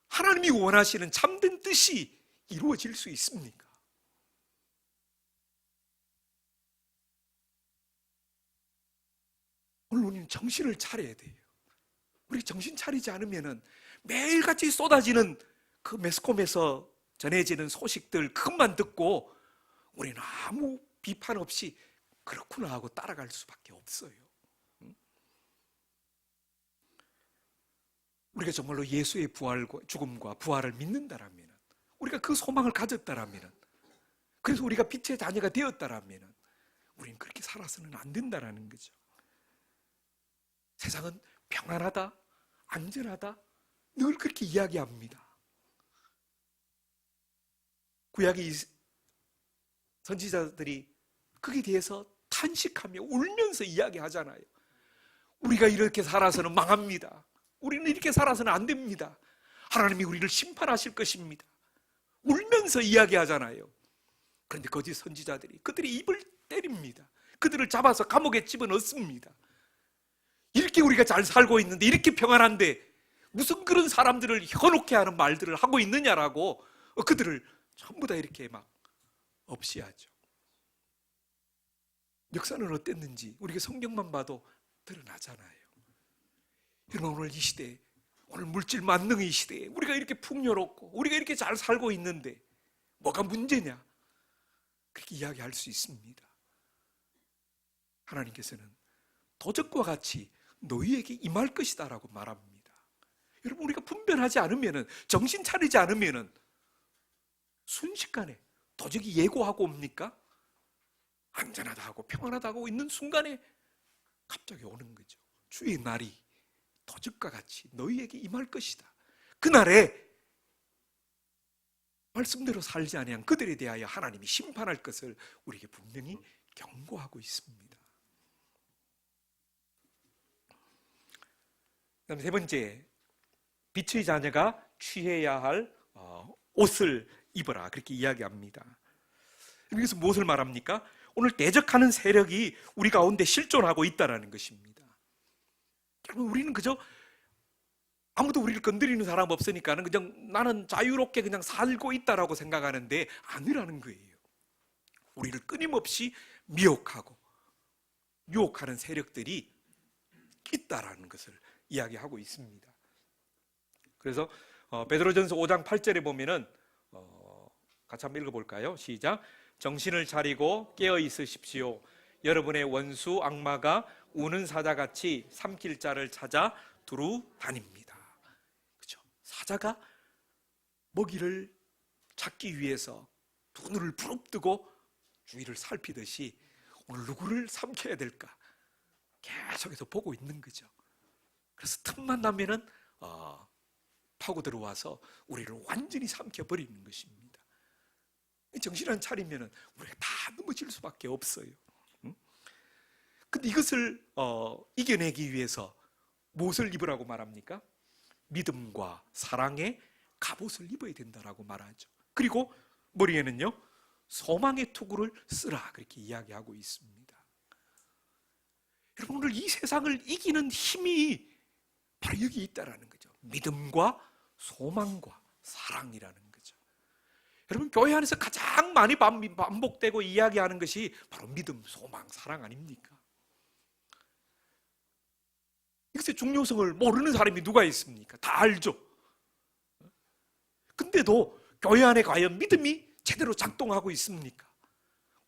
하나님이 원하시는 참된 뜻이 이루어질 수 있습니까? 오늘 우리는 정신을 차려야 돼요. 우리 정신 차리지 않으면 매일같이 쏟아지는 그 매스컴에서 전해지는 소식들 그것만 듣고 우리는 아무 비판 없이 그렇구나 하고 따라갈 수밖에 없어요. 우리가 정말로 예수의 부활과 죽음과 부활을 믿는다라면, 우리가 그 소망을 가졌다라면, 그래서 우리가 빛의 자녀가 되었다라면 우리는 그렇게 살아서는 안 된다라는 거죠. 세상은 평안하다, 안전하다 늘 그렇게 이야기합니다. 구약의 선지자들이 거기에 대해서 탄식하며 울면서 이야기하잖아요. 우리가 이렇게 살아서는 망합니다. 우리는 이렇게 살아서는 안 됩니다. 하나님이 우리를 심판하실 것입니다. 울면서 이야기하잖아요. 그런데 거짓 선지자들이 그들의 입을 때립니다. 그들을 잡아서 감옥에 집어넣습니다. 이렇게 우리가 잘 살고 있는데, 이렇게 평안한데 무슨 그런 사람들을 현혹해 하는 말들을 하고 있느냐라고 그들을 전부 다 이렇게 막 없이하죠. 역사는 어땠는지 우리가 성경만 봐도 드러나잖아요. 여러분 오늘 이 시대에, 오늘 물질 만능의 시대에 우리가 이렇게 풍요롭고 우리가 이렇게 잘 살고 있는데 뭐가 문제냐? 그렇게 이야기할 수 있습니다. 하나님께서는 도적과 같이 너희에게 임할 것이다 라고 말합니다. 여러분 우리가 분별하지 않으면, 정신 차리지 않으면 순식간에 도적이 예고하고 옵니까? 안전하다 하고 평안하다 하고 있는 순간에 갑자기 오는 거죠. 주의 날이 도적과 같이 너희에게 임할 것이다. 그날에 말씀대로 살지 아니한 그들에 대하여 하나님이 심판할 것을 우리에게 분명히 경고하고 있습니다. 그다음 세 번째, 빛의 자녀가 취해야 할 옷을 입어라, 그렇게 이야기합니다. 여기서 무엇을 말합니까? 오늘 대적하는 세력이 우리 가운데 실존하고 있다는 것입니다. 우리는 그저 아무도 우리를 건드리는 사람 없으니까 그냥 나는 자유롭게 그냥 살고 있다라고 생각하는데 아니라는 거예요. 우리를 끊임없이 미혹하고 유혹하는 세력들이 있다라는 것을 이야기하고 있습니다. 그래서 베드로전서 5장 8절에 보면은 같이 한번 읽어볼까요? 시작. 정신을 차리고 깨어 있으십시오. 여러분의 원수 악마가 우는 사자같이 삼킬 자를 찾아 두루 다닙니다. 그렇죠? 사자가 먹이를 찾기 위해서 두 눈을 부릅뜨고 주위를 살피듯이 오늘 누구를 삼켜야 될까 계속해서 보고 있는 거죠. 그래서 틈만 나면은 파고 들어와서 우리를 완전히 삼켜버리는 것입니다. 정신 안 차리면은 우리가 다 넘어질 수밖에 없어요. 근데 이것을 이겨내기 위해서 무엇을 입으라고 말합니까? 믿음과 사랑의 갑옷을 입어야 된다라고 말하죠. 그리고 머리에는요, 소망의 투구를 쓰라, 그렇게 이야기하고 있습니다. 여러분, 오늘 이 세상을 이기는 힘이 바로 여기 있다라는 거죠. 믿음과 소망과 사랑이라는 거죠. 여러분, 교회 안에서 가장 많이 반복되고 이야기하는 것이 바로 믿음, 소망, 사랑 아닙니까? 이것의 중요성을 모르는 사람이 누가 있습니까? 다 알죠. 근데도 교회 안에 과연 믿음이 제대로 작동하고 있습니까?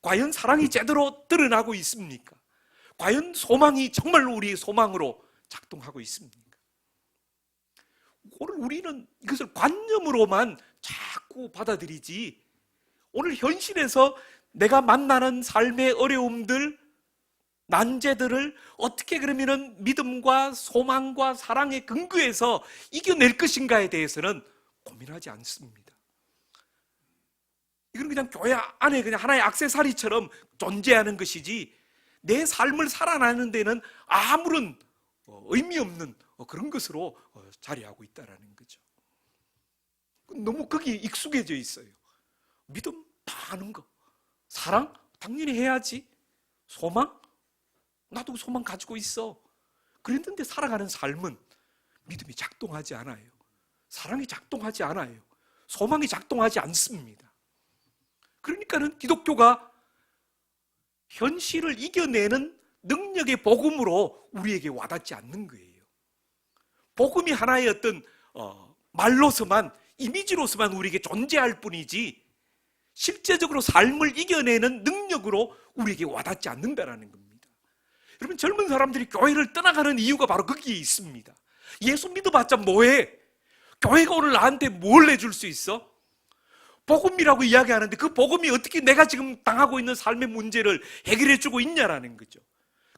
과연 사랑이 제대로 드러나고 있습니까? 과연 소망이 정말로 우리의 소망으로 작동하고 있습니까? 오늘 우리는 이것을 관념으로만 자꾸 받아들이지, 오늘 현실에서 내가 만나는 삶의 어려움들, 난제들을 어떻게 그러면은 믿음과 소망과 사랑의 근거에서 이겨낼 것인가에 대해서는 고민하지 않습니다. 이건 그냥 교회 안에 그냥 하나의 액세서리처럼 존재하는 것이지, 내 삶을 살아나는 데는 아무런 의미 없는 그런 것으로 자리하고 있다는 거죠. 너무 거기에 익숙해져 있어요. 믿음 다 아는 거, 사랑 당연히 해야지, 소망 나도 소망 가지고 있어. 그랬는데 살아가는 삶은 믿음이 작동하지 않아요. 사랑이 작동하지 않아요. 소망이 작동하지 않습니다. 그러니까는 기독교가 현실을 이겨내는 능력의 복음으로 우리에게 와닿지 않는 거예요. 복음이 하나의 어떤 말로서만, 이미지로서만 우리에게 존재할 뿐이지 실제적으로 삶을 이겨내는 능력으로 우리에게 와닿지 않는다는 겁니다. 여러분, 젊은 사람들이 교회를 떠나가는 이유가 바로 거기에 있습니다. 예수 믿어봤자 뭐해? 교회가 오늘 나한테 뭘 해줄 수 있어? 복음이라고 이야기하는데 그 복음이 어떻게 내가 지금 당하고 있는 삶의 문제를 해결해주고 있냐라는 거죠.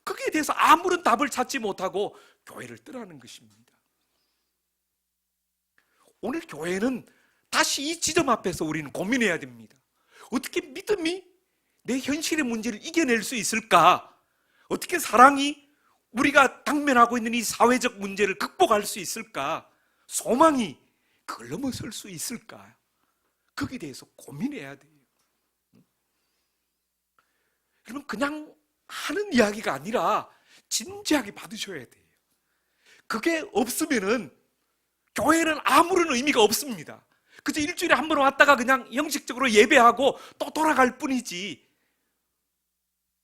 거기에 대해서 아무런 답을 찾지 못하고 교회를 떠나는 것입니다. 오늘 교회는 다시 이 지점 앞에서 우리는 고민해야 됩니다. 어떻게 믿음이 내 현실의 문제를 이겨낼 수 있을까? 어떻게 사랑이 우리가 당면하고 있는 이 사회적 문제를 극복할 수 있을까? 소망이 그걸 넘어설 수 있을까? 거기에 대해서 고민해야 돼요. 여러분, 그냥 하는 이야기가 아니라 진지하게 받으셔야 돼요. 그게 없으면은 교회는 아무런 의미가 없습니다. 그저 일주일에 한 번 왔다가 그냥 형식적으로 예배하고 또 돌아갈 뿐이지,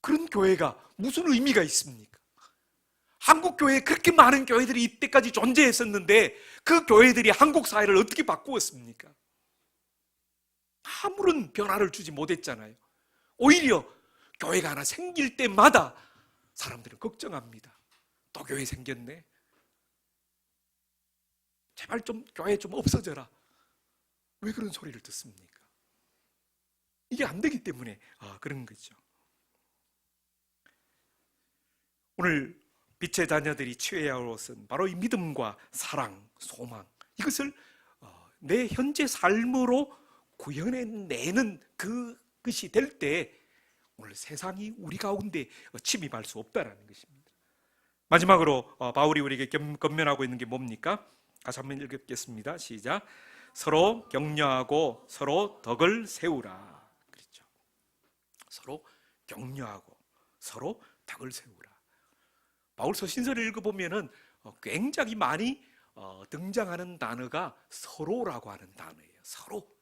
그런 교회가 무슨 의미가 있습니까? 한국 교회에 그렇게 많은 교회들이 이때까지 존재했었는데 그 교회들이 한국 사회를 어떻게 바꾸었습니까? 아무런 변화를 주지 못했잖아요. 오히려 교회가 하나 생길 때마다 사람들은 걱정합니다. 또 교회 생겼네. 제발 좀 교회 좀 없어져라. 왜 그런 소리를 듣습니까? 이게 안 되기 때문에 그런 거죠. 오늘 빛의 자녀들이 취해야 할 것은 바로 이 믿음과 사랑, 소망, 이것을 내 현재 삶으로 구현해내는 그것이 될 때 오늘 세상이 우리 가운데 침입할 수 없다는 것입니다. 마지막으로 바울이 우리에게 권면하고 있는 게 뭡니까? 다시 한번 읽겠습니다. 시작. 서로 격려하고 서로 덕을 세우라. 그렇죠. 서로 격려하고 서로 덕을 세우라. 바울 서신서를 읽어보면은 굉장히 많이 등장하는 단어가 서로라고 하는 단어예요. 서로.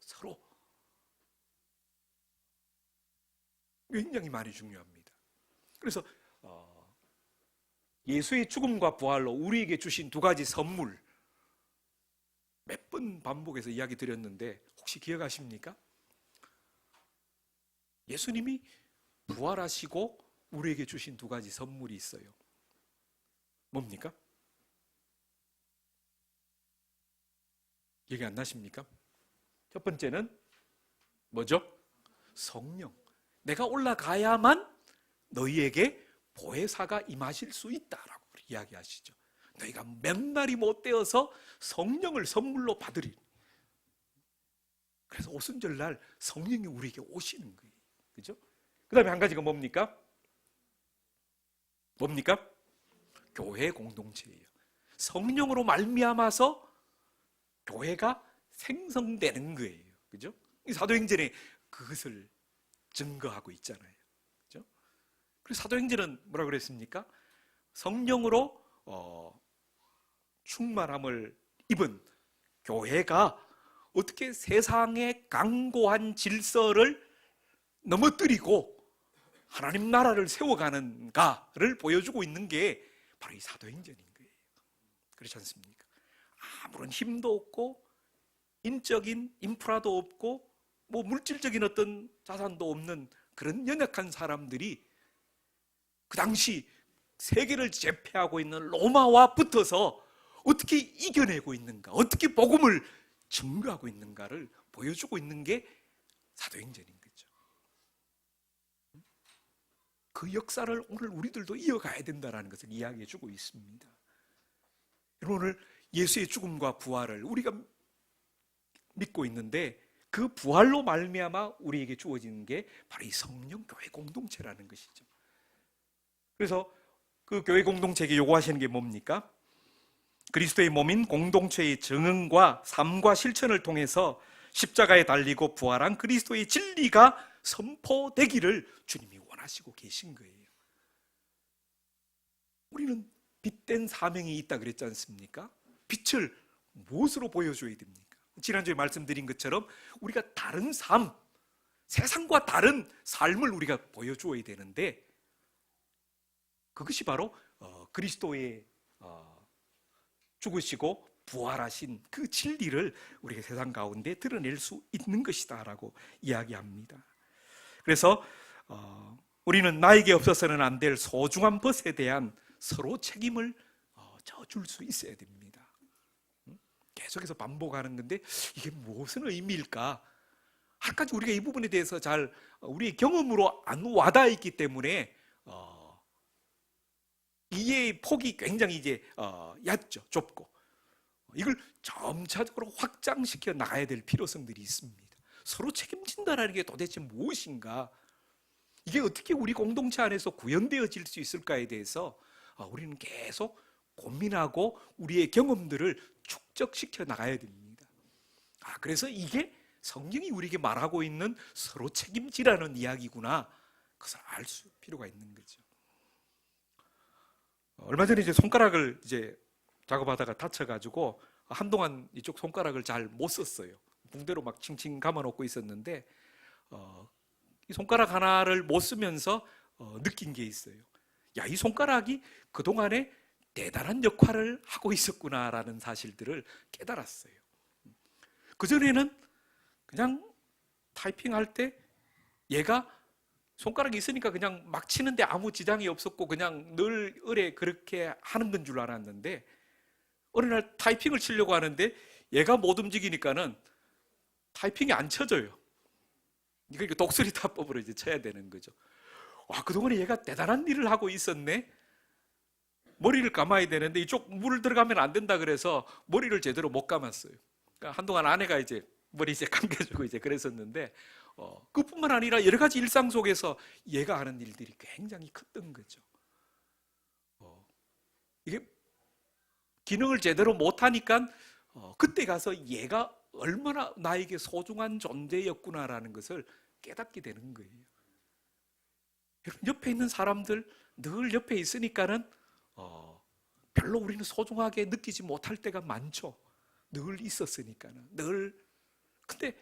굉장히 많이 중요합니다. 그래서 예수의 죽음과 부활로 우리에게 주신 두 가지 선물 몇 번 반복해서 이야기 드렸는데 혹시 기억하십니까? 예수님이 부활하시고 우리에게 주신 두 가지 선물이 있어요. 뭡니까? 기억이 안 나십니까? 첫 번째는 뭐죠? 성령. 내가 올라가야만 너희에게 보혜사가 임하실 수 있다라고 이야기하시죠. 너희가 몇 날이 못 되어서 성령을 선물로 받으리. 그래서 오순절날 성령이 우리에게 오시는 거예요. 그죠? 그 다음에 한 가지가 뭡니까? 교회 공동체예요. 성령으로 말미암아서 교회가 생성되는 거예요. 그죠? 사도행전에 그것을 증거하고 있잖아요. 그죠? 그래서 사도행전은 뭐라 그랬습니까? 성령으로 충만함을 입은 교회가 어떻게 세상의 강고한 질서를 넘어뜨리고 하나님 나라를 세워가는가를 보여주고 있는 게 바로 이 사도행전인 거예요. 그렇지 않습니까? 아무런 힘도 없고 인적인 인프라도 없고 뭐 물질적인 어떤 자산도 없는 그런 연약한 사람들이 그 당시 세계를 제패하고 있는 로마와 붙어서 어떻게 이겨내고 있는가, 어떻게 복음을 증거하고 있는가를 보여주고 있는 게 사도행전인 거죠. 그 역사를 오늘 우리들도 이어가야 된다는 것을 이야기해 주고 있습니다. 오늘 예수의 죽음과 부활을 우리가 믿고 있는데 그 부활로 말미암아 우리에게 주어지는 게 바로 이 성령 교회 공동체라는 것이죠. 그래서 그 교회 공동체에게 요구하시는 게 뭡니까? 그리스도의 몸인 공동체의 증언과 삶과 실천을 통해서 십자가에 달리고 부활한 그리스도의 진리가 선포되기를 주님이 원하시고 계신 거예요. 우리는 빛된 사명이 있다 그랬지 않습니까? 빛을 무엇으로 보여줘야 됩니까? 지난주에 말씀드린 것처럼 우리가 다른 삶, 세상과 다른 삶을 우리가 보여주어야 되는데 그것이 바로 그리스도의 죽으시고 부활하신 그 진리를 우리가 세상 가운데 드러낼 수 있는 것이다 라고 이야기합니다. 그래서 우리는 나에게 없어서는 안 될 소중한 것에 대한 서로 책임을 져줄 수 있어야 됩니다. 계속해서 반복하는 건데 이게 무슨 의미일까? 아직까지 우리가 이 부분에 대해서 잘 우리의 경험으로 안 와닿아 있기 때문에 이해의 폭이 굉장히 이제 얕죠, 좁고 이걸 점차적으로 확장시켜 나가야 될 필요성들이 있습니다. 서로 책임진다는 게 도대체 무엇인가? 이게 어떻게 우리 공동체 안에서 구현되어질 수 있을까에 대해서 우리는 계속 고민하고 우리의 경험들을 축적시켜 나가야 됩니다. 그래서 이게 성경이 우리에게 말하고 있는 서로 책임지라는 이야기구나. 그것을 알 수 필요가 있는 거죠. 얼마 전에 이제 손가락을 이제 작업하다가 다쳐가지고 한동안 이쪽 손가락을 잘 못 썼어요. 붕대로 막 칭칭 감아놓고 있었는데 이 손가락 하나를 못 쓰면서 느낀 게 있어요. 야, 이 손가락이 그동안에 대단한 역할을 하고 있었구나라는 사실들을 깨달았어요. 그전에는 그냥 타이핑할 때 얘가 손가락이 있으니까 그냥 막 치는데 아무 지장이 없었고 그냥 늘 의뢰 그렇게 하는 건 줄 알았는데 어느 날 타이핑을 치려고 하는데 얘가 못 움직이니까는 타이핑이 안 쳐져요. 그러니까 독수리 타법으로 이제 쳐야 되는 거죠. 와, 그동안에 얘가 대단한 일을 하고 있었네. 머리를 감아야 되는데 이쪽 물 들어가면 안 된다 그래서 머리를 제대로 못 감았어요. 그러니까 한동안 아내가 이제 머리 이제 감겨주고 이제 그랬었는데 그뿐만 아니라 여러 가지 일상 속에서 얘가 하는 일들이 굉장히 컸던 거죠. 이게 기능을 제대로 못하니까 그때 가서 얘가 얼마나 나에게 소중한 존재였구나라는 것을 깨닫게 되는 거예요. 옆에 있는 사람들 늘 옆에 있으니까는 별로 우리는 소중하게 느끼지 못할 때가 많죠. 늘 있었으니까는 늘. 근데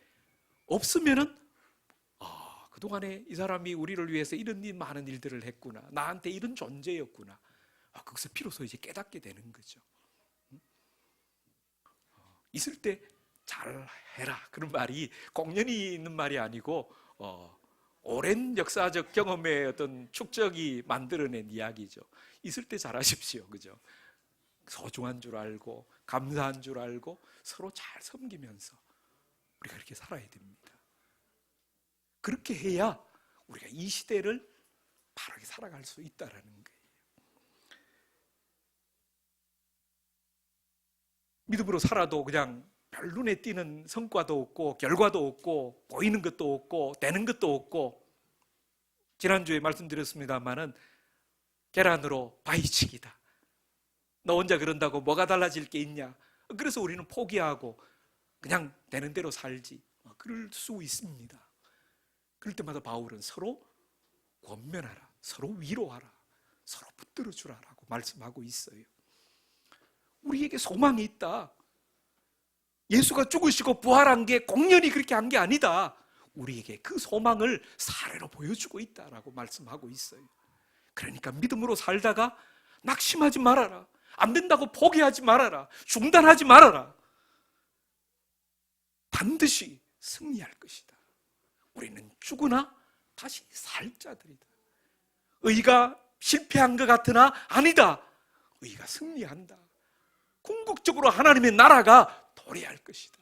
없으면은 그동안에 이 사람이 우리를 위해서 이런 많은 일들을 했구나, 나한테 이런 존재였구나. 그것을 비로소 이제 깨닫게 되는 거죠. 있을 때 잘해라, 그런 말이 공연이 있는 말이 아니고 오랜 역사적 경험의 어떤 축적이 만들어낸 이야기죠. 있을 때 잘하십시오, 그죠? 소중한 줄 알고 감사한 줄 알고 서로 잘 섬기면서 우리가 이렇게 살아야 됩니다. 그렇게 해야 우리가 이 시대를 바르게 살아갈 수 있다라는 거예요. 믿음으로 살아도 그냥 별 눈에 띄는 성과도 없고 결과도 없고 보이는 것도 없고 되는 것도 없고, 지난주에 말씀드렸습니다마는 계란으로 바위치기다. 너 혼자 그런다고 뭐가 달라질 게 있냐? 그래서 우리는 포기하고 그냥 되는 대로 살지. 그럴 수 있습니다. 그럴 때마다 바울은 서로 권면하라, 서로 위로하라, 서로 붙들어주라라고 말씀하고 있어요. 우리에게 소망이 있다. 예수가 죽으시고 부활한 게 공연히 그렇게 한 게 아니다. 우리에게 그 소망을 사례로 보여주고 있다라고 말씀하고 있어요. 그러니까 믿음으로 살다가 낙심하지 말아라. 안 된다고 포기하지 말아라. 중단하지 말아라. 반드시 승리할 것이다. 우리는 죽으나 다시 살 자들이다. 의가 실패한 것 같으나 아니다. 의가 승리한다. 궁극적으로 하나님의 나라가 도래할 것이다.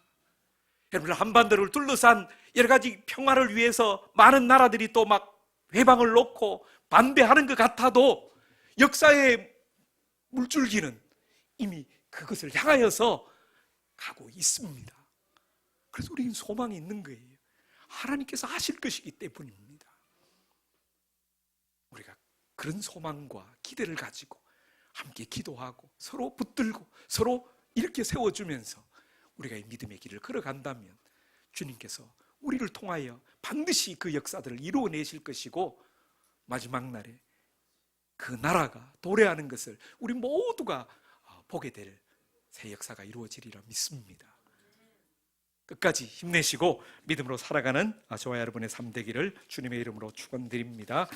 여러분, 한반도를 둘러싼 여러 가지 평화를 위해서 많은 나라들이 또 막 회방을 놓고 반대하는 것 같아도 역사의 물줄기는 이미 그것을 향하여서 가고 있습니다. 그래서 우리는 소망이 있는 거예요. 하나님께서 하실 것이기 때문입니다. 우리가 그런 소망과 기대를 가지고 함께 기도하고 서로 붙들고 서로 이렇게 세워주면서 우리가 이 믿음의 길을 걸어간다면 주님께서 우리를 통하여 반드시 그 역사들을 이루어내실 것이고, 마지막 날에 그 나라가 도래하는 것을 우리 모두가 보게 될 새 역사가 이루어지리라 믿습니다. 끝까지 힘내시고 믿음으로 살아가는 저와 여러분의 삶 되기를 주님의 이름으로 축원드립니다.